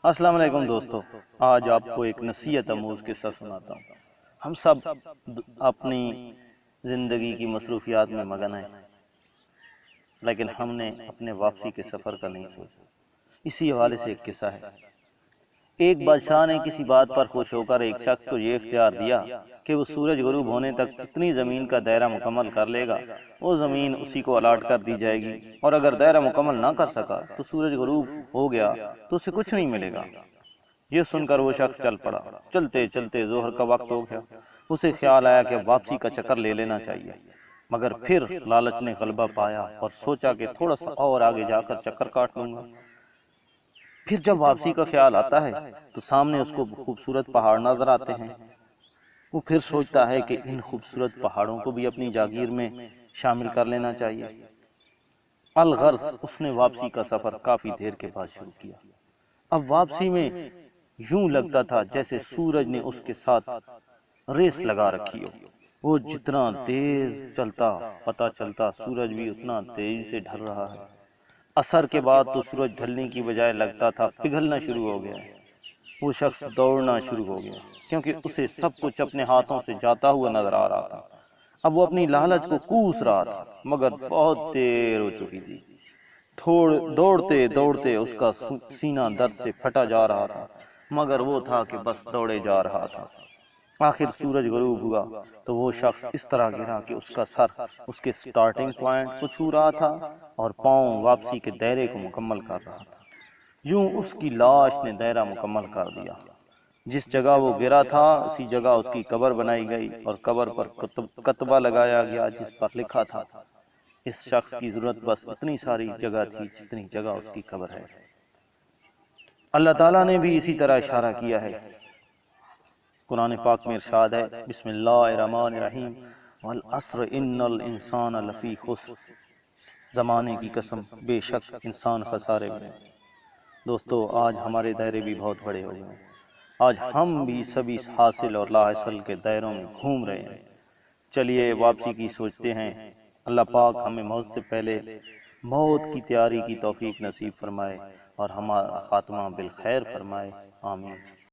السلام علیکم دوستو، آج آپ کو ایک نصیحت آموز قصہ سناتا ہوں۔ ہم سب اپنی زندگی کی مصروفیات میں مگن ہیں، لیکن ہم نے اپنے واپسی کے سفر کا نہیں سوچا۔ اسی حوالے سے ایک قصہ ہے۔ ایک بادشاہ نے کسی بات پر خوش ہو کر ایک شخص کو یہ اختیار دیا کہ وہ سورج غروب ہونے تک جتنی زمین کا دائرہ مکمل کر لے گا وہ زمین اسی کو الاٹ کر دی جائے گی، اور اگر دائرہ مکمل نہ کر سکا تو سورج غروب ہو گیا تو اسے کچھ نہیں ملے گا۔ یہ سن کر وہ شخص چل پڑا۔ چلتے چلتے ظہر کا وقت ہو گیا۔ اسے خیال آیا کہ واپسی کا چکر لے لینا چاہیے، مگر پھر لالچ نے غلبہ پایا اور سوچا کہ تھوڑا سا اور آگے جا کر چکر کاٹ لوں گا۔ پھر جب واپسی کا خیال آتا ہے تو سامنے اس کو خوبصورت پہاڑ نظر آتے ہیں۔ وہ پھر سوچتا ہے کہ ان خوبصورت پہاڑوں کو بھی اپنی جاگیر میں شامل کر لینا چاہیے۔ الغرض اس نے واپسی کا سفر کافی دیر کے بعد شروع کیا۔ اب واپسی میں یوں لگتا تھا جیسے سورج نے اس کے ساتھ ریس لگا رکھی ہو۔ وہ جتنا تیز چلتا پتہ چلتا سورج بھی اتنا تیزی سے ڈھل رہا ہے۔ عصر کے بعد تو سورج ڈھلنے کی بجائے لگتا تھا پگھلنا شروع ہو گیا۔ وہ شخص دوڑنا شروع ہو گیا کیونکہ اسے سب کچھ اپنے ہاتھوں سے جاتا ہوا نظر آ رہا تھا۔ اب وہ اپنی لالچ کو کوس رہا تھا، مگر بہت دیر ہو چکی تھی۔ دوڑتے دوڑتے اس کا سینہ درد سے پھٹا جا رہا تھا، مگر وہ تھا کہ بس دوڑے جا رہا تھا۔ آخر سورج غروب ہوا تو وہ شخص اس طرح گرا کہ اس کا سر اس کے سٹارٹنگ پوائنٹ کو چھو رہا تھا اور پاؤں واپسی کے دائرے کو مکمل کر رہا تھا۔ یوں اس کی لاش نے دائرہ مکمل کر دیا۔ جس جگہ وہ گرا تھا اسی جگہ اس کی قبر بنائی گئی اور قبر پر کتبہ لگایا گیا جس پر لکھا تھا، اس شخص کی ضرورت بس اتنی ساری جگہ تھی جتنی جگہ اس کی قبر ہے۔ اللہ تعالیٰ نے بھی اسی طرح اشارہ کیا ہے۔ قرآن پاک میں ارشاد ہے، بسم اللہ الرحمن الرحیم، والعصر ان الانسان لفی خسر، زمانے کی قسم بے شک انسان خسارے میں۔ دوستو، آج ہمارے دائرے بھی بہت بڑے ہو گئے ہیں۔ آج ہم بھی سبھی حاصل اور لا حاصل کے دائروں میں گھوم رہے ہیں۔ چلیے واپسی کی سوچتے ہیں۔ اللہ پاک ہمیں موت سے پہلے موت کی تیاری کی توفیق نصیب فرمائے اور ہمارا خاتمہ بالخیر فرمائے، آمین۔